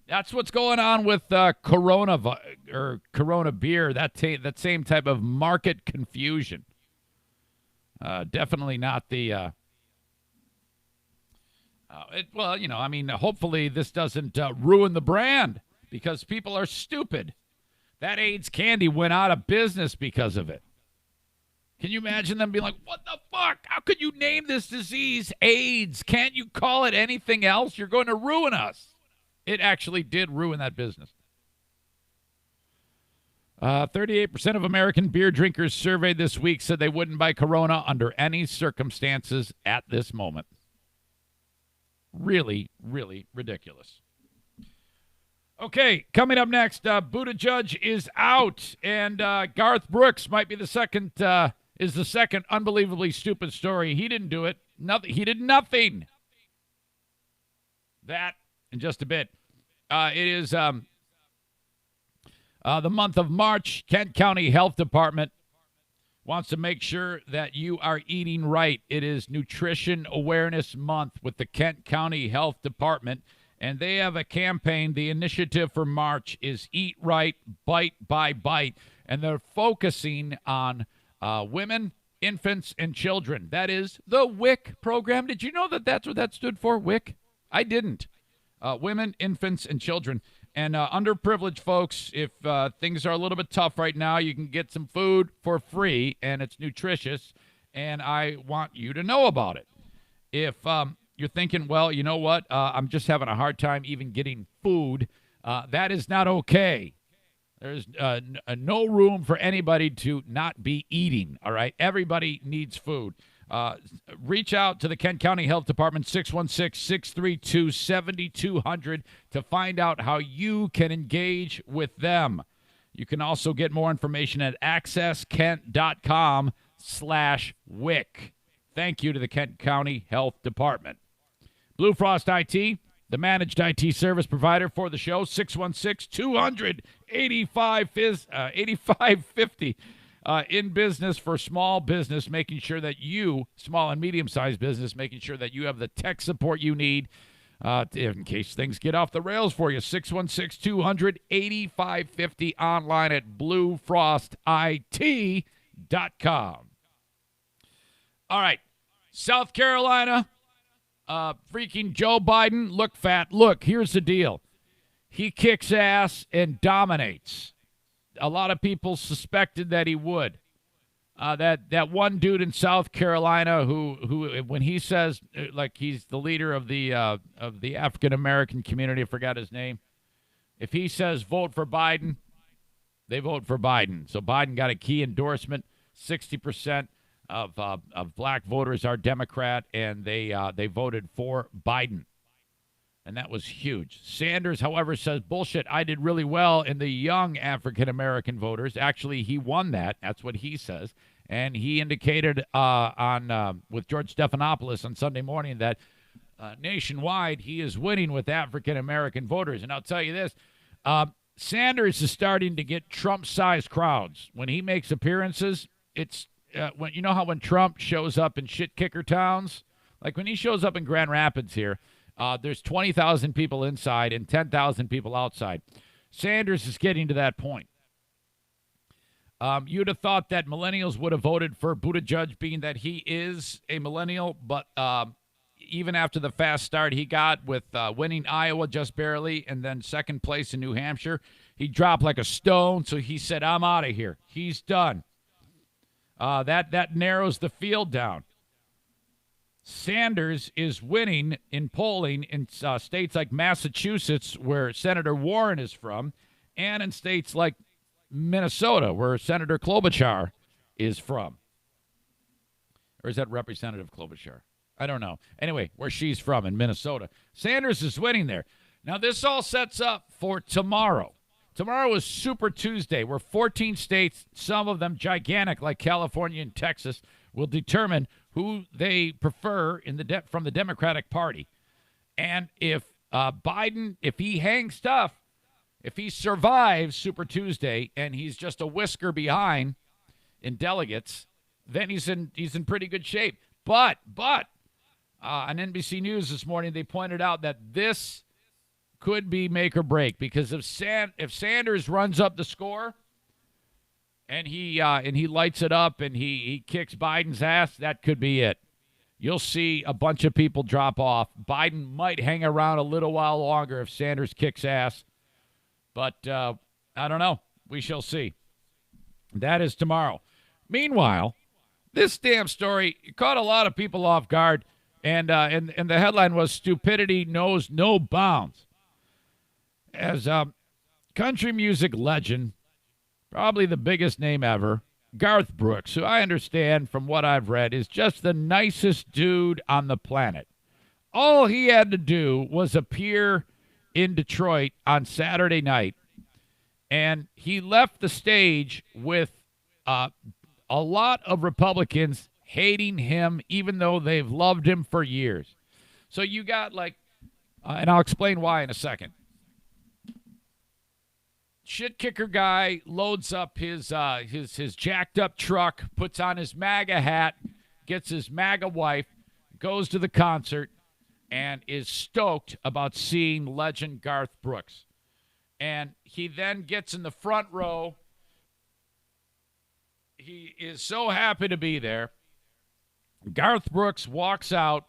That's what's going on with Corona beer. That same type of market confusion. Definitely not the. Hopefully this doesn't ruin the brand because people are stupid. That AIDS candy went out of business because of it. Can you imagine them being like, what the fuck? How could you name this disease AIDS? Can't you call it anything else? You're going to ruin us. It actually did ruin that business. 38% of American beer drinkers surveyed this week said they wouldn't buy Corona under any circumstances at this moment. Really, really ridiculous. Okay, coming up next, Buttigieg is out, and Garth Brooks might be the second unbelievably stupid story. He didn't do it. Nothing. He did nothing. That in just a bit. It is the month of March. Kent County Health Department wants to make sure that you are eating right. It is Nutrition Awareness Month with the Kent County Health Department, and they have a campaign. The initiative for March is Eat Right, Bite by Bite, and they're focusing on women, infants, and children. That is the WIC program. Did you know that that's what that stood for, WIC? I didn't. Women, infants, and children. And underprivileged folks, if things are a little bit tough right now, you can get some food for free, and it's nutritious, and I want you to know about it. If you're thinking, well, you know what, I'm just having a hard time even getting food, that is not okay. There's no room for anybody to not be eating, all right? Everybody needs food. Reach out to the Kent County Health Department, 616-632-7200, to find out how you can engage with them. You can also get more information at accesskent.com/WIC. Thank you to the Kent County Health Department. Blue Frost IT, the managed IT service provider for the show, 616-200-8550. In business for small business, making sure that you, small and medium-sized business, making sure that you have the tech support you need in case things get off the rails for you. 616-200-8550, online at bluefrostit.com. All right, South Carolina, freaking Joe Biden, look fat. Look, here's the deal. He kicks ass and dominates. A lot of people suspected that he would. That one dude in South Carolina who when he says like he's the leader of the African American community, I forgot his name. If he says vote for Biden, they vote for Biden. So Biden got a key endorsement. 60% of black voters are Democrat, and they voted for Biden. And that was huge. Sanders, however, says, bullshit, I did really well in the young African-American voters. Actually, he won that. That's what he says. And he indicated with George Stephanopoulos on Sunday morning that nationwide he is winning with African-American voters. And I'll tell you this, Sanders is starting to get Trump-sized crowds. When he makes appearances, it's when you know how when Trump shows up in shit-kicker towns? Like when he shows up in Grand Rapids here, there's 20,000 people inside and 10,000 people outside. Sanders is getting to that point. You'd have thought that millennials would have voted for Buttigieg, being that he is a millennial, but even after the fast start he got with winning Iowa just barely and then second place in New Hampshire, he dropped like a stone, so he said, I'm out of here. He's done. That narrows the field down. Sanders is winning in polling in states like Massachusetts, where Senator Warren is from, and in states like Minnesota, where Senator Klobuchar is from. Or is that Representative Klobuchar? I don't know. Anyway, where she's from in Minnesota. Sanders is winning there. Now, this all sets up for tomorrow. Tomorrow is Super Tuesday, where 14 states, some of them gigantic like California and Texas, will determine who they prefer from the Democratic Party. And if Biden, if he hangs tough, if he survives Super Tuesday and he's just a whisker behind in delegates, then he's in pretty good shape. But on NBC News this morning, they pointed out that this could be make or break, because if Sanders runs up the score and he lights it up and he kicks Biden's ass, that could be it. You'll see a bunch of people drop off. Biden might hang around a little while longer if Sanders kicks ass. But I don't know. We shall see. That is tomorrow. Meanwhile, this damn story caught a lot of people off guard, and the headline was "Stupidity Knows No Bounds." As country music legend, probably the biggest name ever, Garth Brooks, who I understand from what I've read is just the nicest dude on the planet. All he had to do was appear in Detroit on Saturday night, and he left the stage with a lot of Republicans hating him, even though they've loved him for years. So you got and I'll explain why in a second. Shit kicker guy loads up his jacked up truck, puts on his MAGA hat, gets his MAGA wife, goes to the concert, and is stoked about seeing legend Garth Brooks. And he then gets in the front row. He is so happy to be there. Garth Brooks walks out,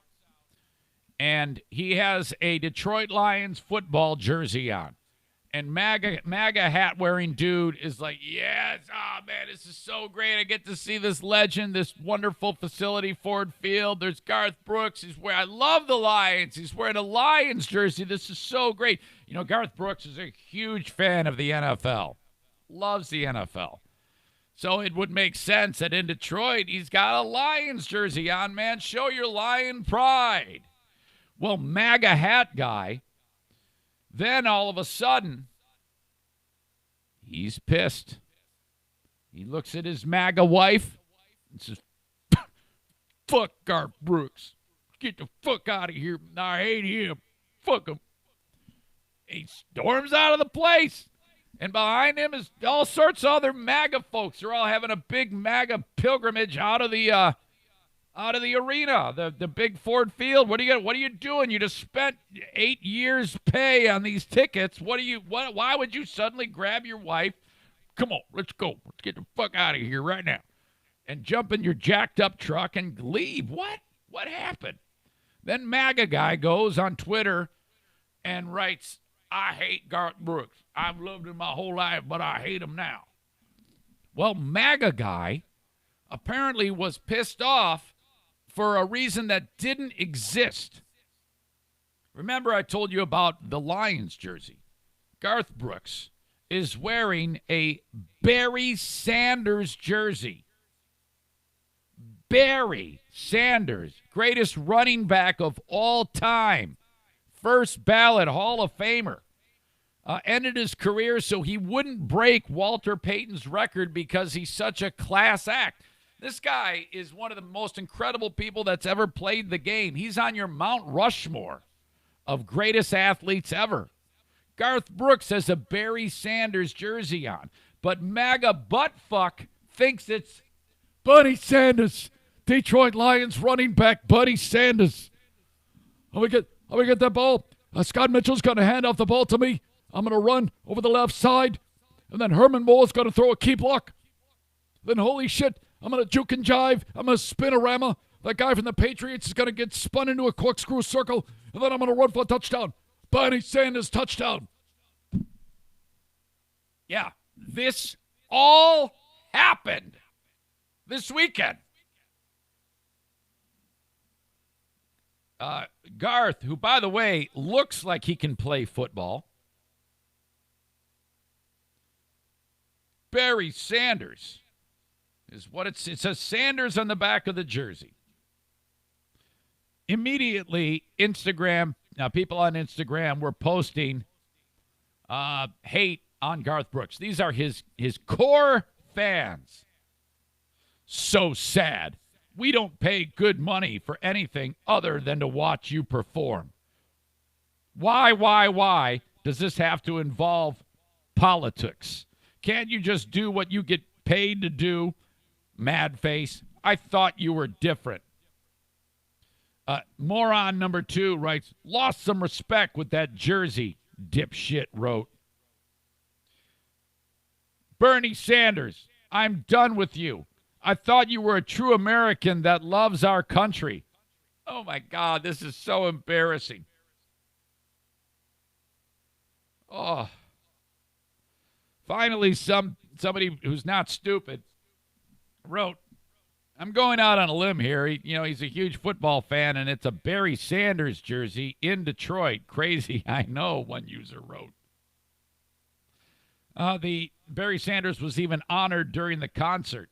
and he has a Detroit Lions football jersey on. And MAGA hat-wearing dude is like, yes, oh, man, this is so great. I get to see this legend, this wonderful facility, Ford Field. There's Garth Brooks. I love the Lions. He's wearing a Lions jersey. This is so great. You know, Garth Brooks is a huge fan of the NFL. Loves the NFL. So it would make sense that in Detroit, he's got a Lions jersey on, man. Show your Lion pride. Well, MAGA hat guy, then all of a sudden, He's pissed. He looks at his MAGA wife and says, fuck Garth Brooks. Get the fuck out of here. I hate him. Fuck him. He storms out of the place. And behind him is all sorts of other MAGA folks. They're all having a big MAGA pilgrimage out of the arena, the big Ford Field. What are you doing? You just spent 8 years' pay on these tickets. Why would you suddenly grab your wife? Come on, let's go. Let's get the fuck out of here right now. And jump in your jacked up truck and leave. What? What happened? Then MAGA guy goes on Twitter and writes, I hate Garth Brooks. I've loved him my whole life, but I hate him now. Well, MAGA guy apparently was pissed off for a reason that didn't exist. Remember I told you about the Lions jersey. Garth Brooks is wearing a Barry Sanders jersey. Barry Sanders, greatest running back of all time. First ballot Hall of Famer. Ended his career so he wouldn't break Walter Payton's record because he's such a class act. This guy is one of the most incredible people that's ever played the game. He's on your Mount Rushmore of greatest athletes ever. Garth Brooks has a Barry Sanders jersey on, but MAGA buttfuck thinks it's Buddy Sanders, Detroit Lions running back Buddy Sanders. How we get that ball? Scott Mitchell's going to hand off the ball to me. I'm going to run over the left side, and then Herman Moore's going to throw a key block. Then, holy shit, I'm going to juke and jive. I'm going to spin-a-rama. That guy from the Patriots is going to get spun into a corkscrew circle, and then I'm going to run for a touchdown. Bernie Sanders touchdown. Yeah, this all happened this weekend. Garth, who, by the way, looks like he can play football. Barry Sanders is what it says. Sanders on the back of the jersey. Immediately, people on Instagram were posting hate on Garth Brooks. These are his core fans. So sad. We don't pay good money for anything other than to watch you perform. Why does this have to involve politics? Can't you just do what you get paid to do? Mad face. I thought you were different. Moron number 2 writes, lost some respect with that jersey, dipshit wrote. Bernie Sanders, I'm done with you. I thought you were a true American that loves our country. Oh, my God, this is so embarrassing. Oh. Finally, somebody who's not stupid wrote, I'm going out on a limb here. He's a huge football fan, and it's a Barry Sanders jersey in Detroit. Crazy, I know, one user wrote. The Barry Sanders was even honored during the concert.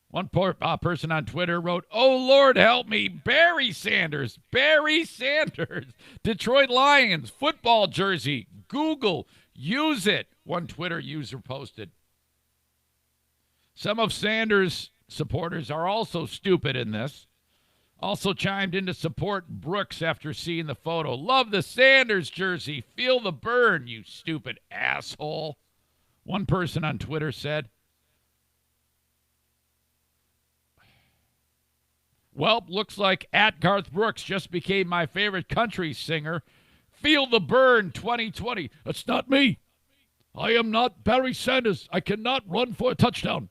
One poor person on Twitter wrote, oh, Lord, help me, Barry Sanders, Detroit Lions, football jersey, Google, use it, one Twitter user posted. Some of Sanders' supporters are also stupid in this. Also chimed in to support Brooks after seeing the photo. Love the Sanders jersey. Feel the burn, you stupid asshole. One person on Twitter said, well, looks like at Garth Brooks just became my favorite country singer. Feel the burn 2020. It's not me. I am not Barry Sanders. I cannot run for a touchdown.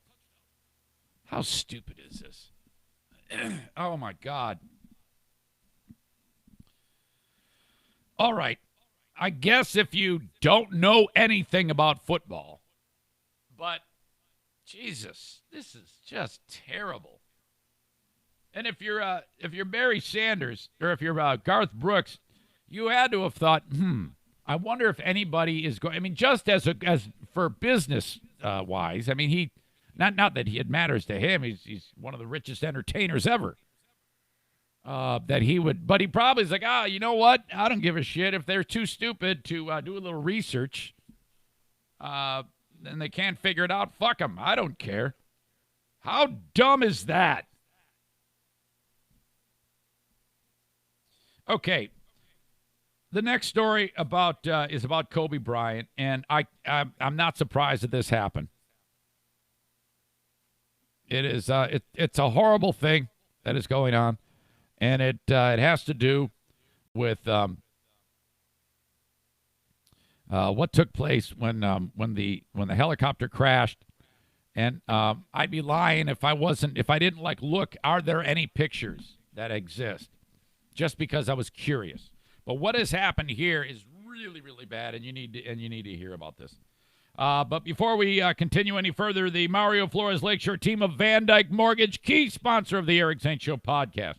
How stupid is this? Oh, my God. All right. I guess if you don't know anything about football, but Jesus, this is just terrible. And if you're Barry Sanders or if you're Garth Brooks, you had to have thought, I wonder if anybody is going. I mean, just as for business wise, I mean, he not that it matters to him. He's one of the richest entertainers ever. That he would, but he probably is like, you know what? I don't give a shit if they're too stupid to do a little research. and they can't figure it out, fuck them. I don't care. How dumb is that? Okay. The next story is about Kobe Bryant, and I'm not surprised that this happened. It is it's a horrible thing that is going on, and it has to do with what took place when the helicopter crashed. And I'd be lying if I didn't look, are there any pictures that exist? Just because I was curious. But what has happened here is really, really bad, and you need to hear about this. But before we continue any further, the Mario Flores Lakeshore team of Van Dyke Mortgage, key sponsor of the Eric Zane Show podcast.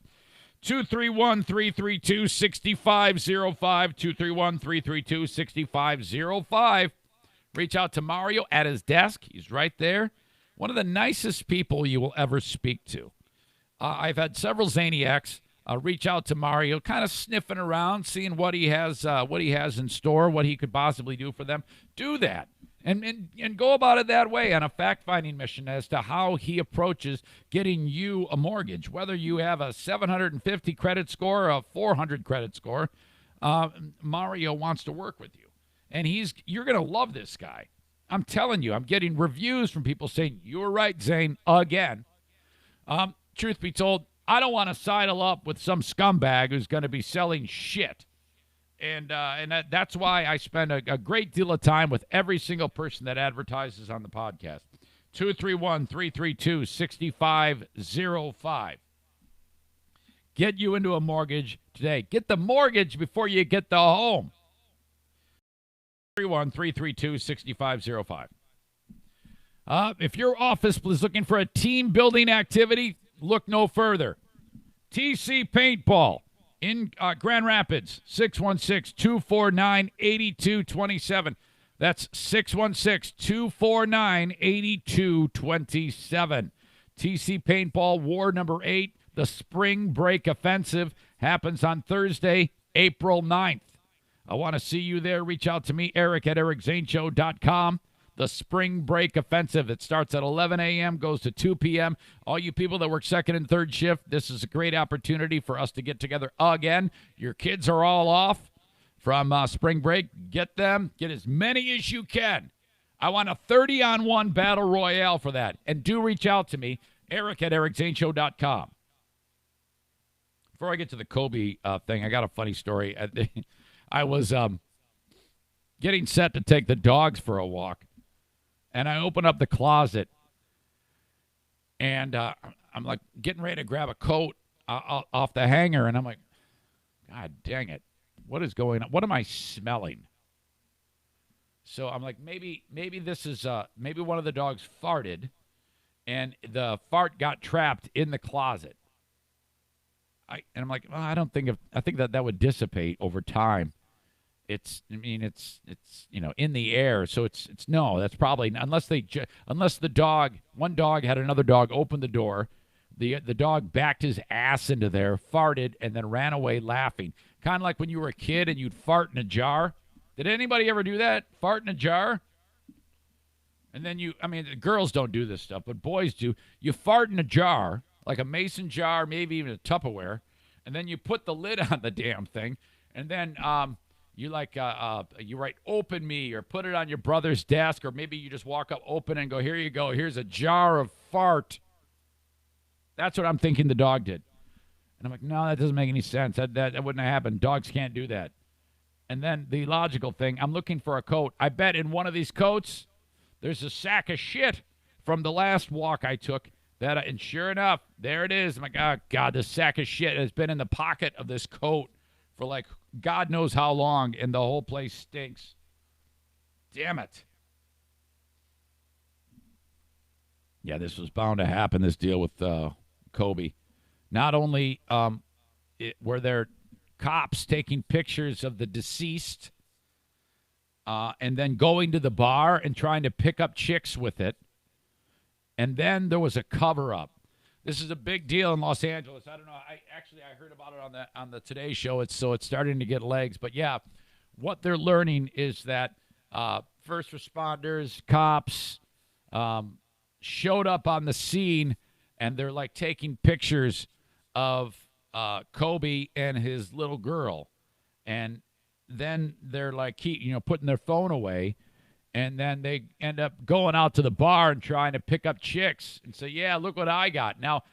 231-332-6505, 231-332-6505. Reach out to Mario at his desk. He's right there. One of the nicest people you will ever speak to. I've had several Zaniacs reach out to Mario, kind of sniffing around, seeing what he has in store, what he could possibly do for them. Do that. And go about it that way on a fact-finding mission as to how he approaches getting you a mortgage. Whether you have a 750 credit score or a 400 credit score, Mario wants to work with you. And you're going to love this guy. I'm telling you, I'm getting reviews from people saying, you were right, Zane, again. Truth be told, I don't want to sidle up with some scumbag who's going to be selling shit. And that's why I spend a great deal of time with every single person that advertises on the podcast. 231-332-6505. Get you into a mortgage today. Get the mortgage before you get the home. 231-332-6505. If your office is looking for a team-building activity, look no further. TC Paintball in Grand Rapids, 616-249-8227. That's 616-249-8227. TC Paintball War number 8, the Spring Break Offensive, happens on Thursday, April 9th. I want to see you there. Reach out to me, Eric at ericzaneshow.com. The Spring Break Offensive. It starts at 11 a.m., goes to 2 p.m. All you people that work second and third shift, this is a great opportunity for us to get together again. Your kids are all off from spring break. Get them. Get as many as you can. I want a 30-on-1 battle royale for that. And do reach out to me, Eric at ericzaneshow.com. Before I get to the Kobe thing, I got a funny story. I was getting set to take the dogs for a walk. And I open up the closet, and I'm like getting ready to grab a coat off the hanger, and I'm like, God dang it, what is going on? What am I smelling? So I'm like, maybe this is maybe one of the dogs farted, and the fart got trapped in the closet. And I'm like, well, I think that would dissipate over time. It's in the air, so it's no. That's probably unless the dog, one dog had another dog open the door, the dog backed his ass into there, farted, and then ran away laughing. Kind of like when you were a kid and you'd fart in a jar. Did anybody ever do that? Fart in a jar? And then girls don't do this stuff, but boys do. You fart in a jar, like a mason jar, maybe even a Tupperware, and then you put the lid on the damn thing, and then you write "open me" or put it on your brother's desk, or maybe you just walk up, open, and go, "Here you go. Here's a jar of fart." That's what I'm thinking the dog did. And I'm like, no, that doesn't make any sense. That wouldn't have happened. Dogs can't do that. And then the logical thing, I'm looking for a coat. I bet in one of these coats, there's a sack of shit from the last walk I took. And sure enough, there it is. I'm like, oh, God, this sack of shit has been in the pocket of this coat for like God knows how long, and the whole place stinks. Damn it. Yeah, this was bound to happen, this deal with Kobe. Not only were there cops taking pictures of the deceased and then going to the bar and trying to pick up chicks with it, and then there was a cover-up. This is a big deal in Los Angeles. I don't know. I heard about it on the Today Show. It's starting to get legs. But yeah, what they're learning is that first responders, cops, showed up on the scene, and they're like taking pictures of Kobe and his little girl. And then they're like, putting their phone away. And then they end up going out to the bar and trying to pick up chicks and say, yeah, look what I got. Now,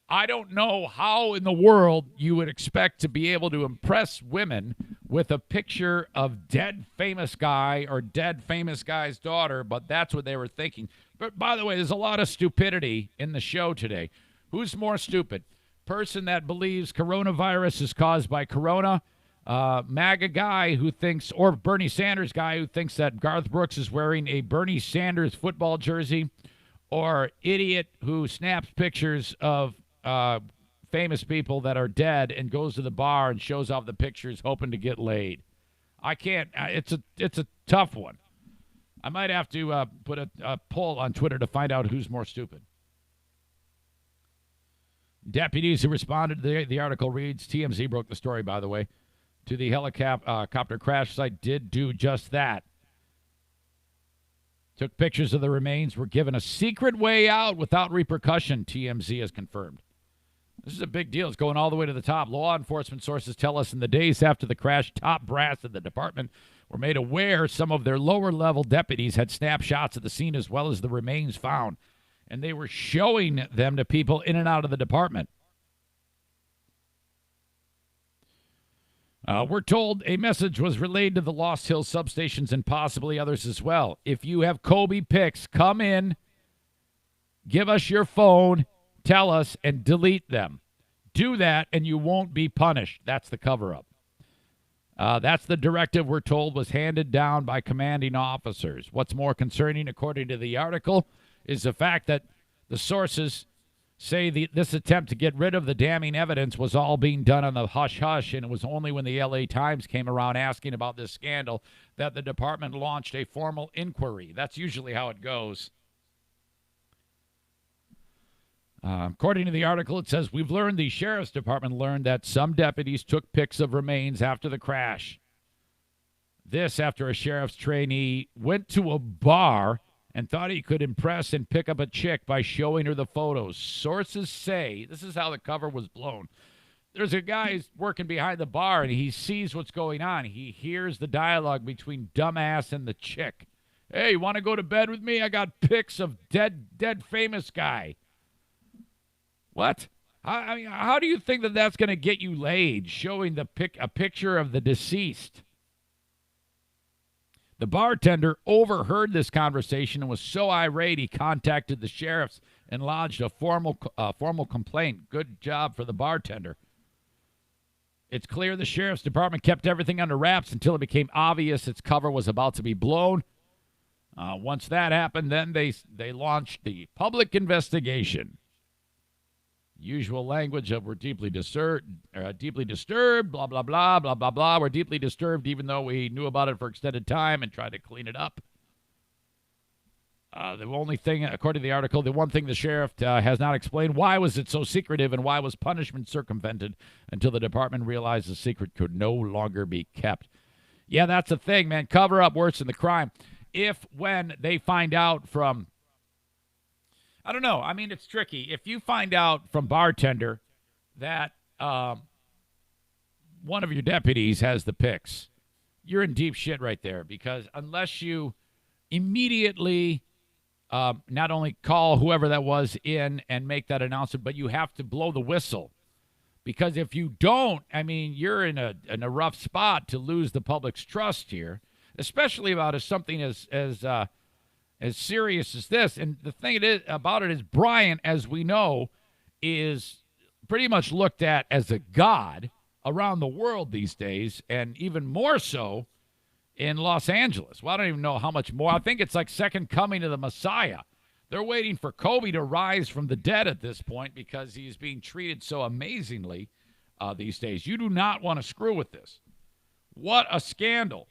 I don't know how in the world you would expect to be able to impress women with a picture of dead famous guy or dead famous guy's daughter, but that's what they were thinking. But by the way, there's a lot of stupidity in the show today. Who's more stupid? Person that believes coronavirus is caused by corona, MAGA guy who thinks, or Bernie Sanders guy who thinks that Garth Brooks is wearing a Bernie Sanders football jersey, or idiot who snaps pictures of famous people that are dead and goes to the bar and shows off the pictures hoping to get laid. I can't. It's a tough one. I might have to put a poll on Twitter to find out who's more stupid. Deputies who responded to the article reads, TMZ broke the story, by the way, to the helicopter crash site did do just that. Took pictures of the remains, were given a secret way out without repercussion, TMZ has confirmed. This is a big deal. It's going all the way to the top. Law enforcement sources tell us in the days after the crash, top brass at the department were made aware some of their lower-level deputies had snapshots of the scene as well as the remains found, and they were showing them to people in and out of the department. We're told a message was relayed to the Lost Hills substations and possibly others as well. If you have Kobe pics, come in, give us your phone, tell us, and delete them. Do that, and you won't be punished. That's the cover-up. That's the directive we're told was handed down by commanding officers. What's more concerning, according to the article, is the fact that the sources say this attempt to get rid of the damning evidence was all being done on the hush-hush, and it was only when the LA Times came around asking about this scandal that the department launched a formal inquiry. That's usually how it goes. According to the article, it says, we've learned the sheriff's department learned that some deputies took pics of remains after the crash. This after a sheriff's trainee went to a bar and thought he could impress and pick up a chick by showing her the photos. Sources say, this is how the cover was blown. There's a guy working behind the bar, and he sees what's going on. He hears the dialogue between dumbass and the chick. Hey, want to go to bed with me? I got pics of dead famous guy. What? I mean, how do you think that that's going to get you laid, showing a picture of the deceased? The bartender overheard this conversation and was so irate he contacted the sheriffs and lodged a formal complaint. Good job for the bartender. It's clear the sheriff's department kept everything under wraps until it became obvious its cover was about to be blown. Once that happened, then they launched the public investigation. Usual language of we're deeply disturbed, blah, blah, blah, blah, blah, blah. We're deeply disturbed even though we knew about it for extended time and tried to clean it up. The only thing, according to the article, the one thing the sheriff has not explained, why was it so secretive and why was punishment circumvented until the department realized the secret could no longer be kept. Yeah, that's the thing, man. Cover up worse than the crime. When they find out from... I don't know. I mean, it's tricky. If you find out from bartender that one of your deputies has the pics, you're in deep shit right there, because unless you immediately not only call whoever that was in and make that announcement, but you have to blow the whistle. Because if you don't, I mean, you're in a rough spot to lose the public's trust here, especially about something as serious as this. And the thing about it is Bryant, as we know, is pretty much looked at as a god around the world these days, and even more so in Los Angeles. Well, I don't even know how much more. I think it's like second coming to the Messiah. They're waiting for Kobe to rise from the dead at this point because he's being treated so amazingly these days. You do not want to screw with this. What a scandal.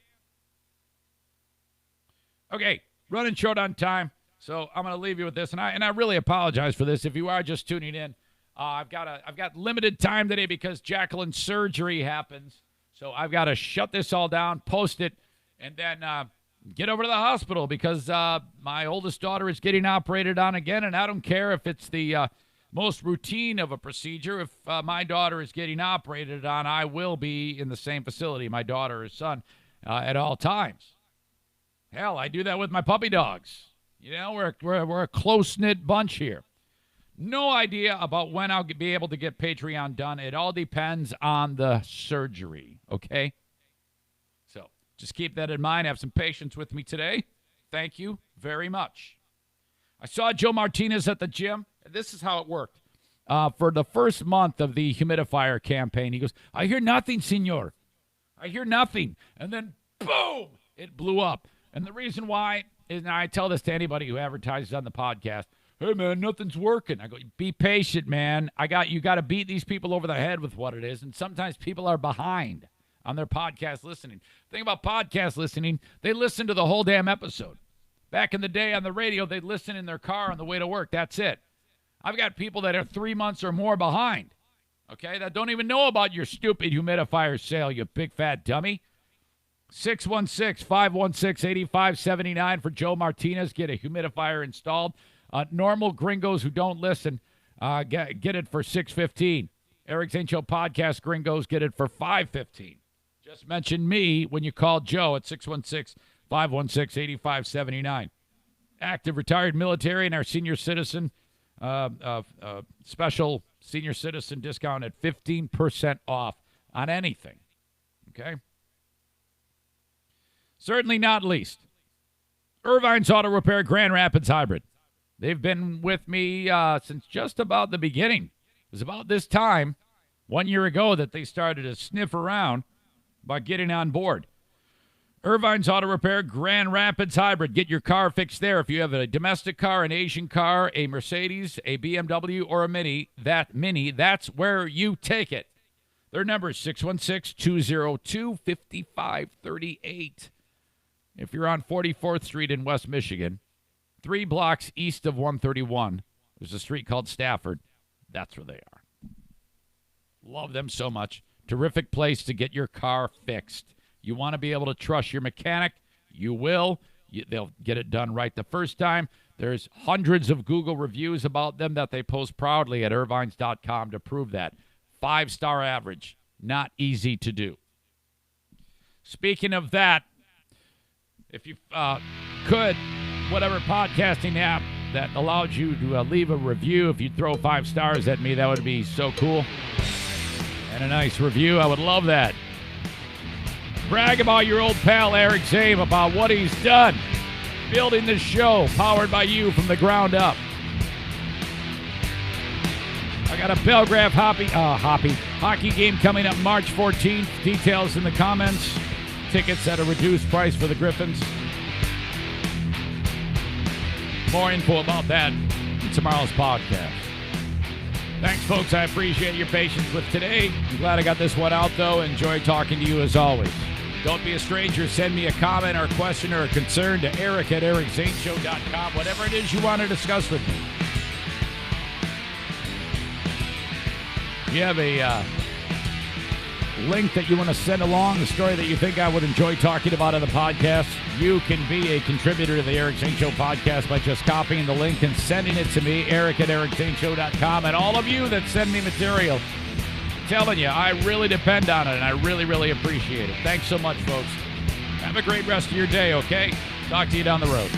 Okay, running short on time, so I'm going to leave you with this, and I really apologize for this. If you are just tuning in, I've got limited time today because Jacqueline's surgery happens, so I've got to shut this all down, post it, and then get over to the hospital because my oldest daughter is getting operated on again, and I don't care if it's the most routine of a procedure. If my daughter is getting operated on, I will be in the same facility, my daughter or son, at all times. Hell, I do that with my puppy dogs. You know, we're a close-knit bunch here. No idea about when I'll be able to get Patreon done. It all depends on the surgery, okay? So just keep that in mind. Have some patience with me today. Thank you very much. I saw Joe Martinez at the gym. This is how it worked. For the first month of the humidifier campaign, he goes, I hear nothing, senor. I hear nothing. And then, boom, it blew up. And the reason why is, and I tell this to anybody who advertises on the podcast, hey, man, nothing's working. I go, be patient, man. You got to beat these people over the head with what it is. And sometimes people are behind on their podcast listening. The thing about podcast listening, they listen to the whole damn episode. Back in the day on the radio, they'd listen in their car on the way to work. That's it. I've got people that are 3 months or more behind, okay, that don't even know about your stupid humidifier sale, you big fat dummy. 616-516-8579 for Joe Martinez. Get a humidifier installed. Normal gringos who don't listen, get it for $6.15. Eric Zane Show podcast gringos get it for $5.15. Just mention me when you call Joe at 616-516-8579. Active retired military and our senior citizen special senior citizen discount at 15% off on anything. Okay? Certainly not least, Irvine's Auto Repair Grand Rapids Hybrid. They've been with me since just about the beginning. It was about this time, 1 year ago, that they started to sniff around about getting on board. Irvine's Auto Repair Grand Rapids Hybrid. Get your car fixed there. If you have a domestic car, an Asian car, a Mercedes, a BMW, or a Mini, that's where you take it. Their number is 616-202-5538. If you're on 44th Street in West Michigan, 3 blocks east of 131, there's a street called Stafford. That's where they are. Love them so much. Terrific place to get your car fixed. You want to be able to trust your mechanic. You will. They'll get it done right the first time. There's hundreds of Google reviews about them that they post proudly at irvines.com to prove that. 5-star average. Not easy to do. Speaking of that, if you could, whatever podcasting app that allows you to leave a review, if you'd throw 5 stars at me, that would be so cool. And a nice review. I would love that. Brag about your old pal Eric Zane about what he's done. Building this show, powered by you from the ground up. I got a Belgrave hockey game coming up March 14th. Details in the comments. Tickets at a reduced price for the Griffins. More info about that in tomorrow's podcast. Thanks, folks. I appreciate your patience with today. I'm glad I got this one out, though. Enjoy talking to you as always. Don't be a stranger. Send me a comment or a question or a concern to Eric at ericzaneshow.com. Whatever it is you want to discuss with me. You have a link that you want to send along, the story that you think I would enjoy talking about on the podcast, you can be a contributor to the Eric Zane Show podcast by just copying the link and sending it to me, Eric at ericzaneshow.com. And all of you that send me material, I'm telling you, I really depend on it, and I really, really appreciate it. Thanks so much, folks. Have a great rest of your day, okay? Talk to you down the road.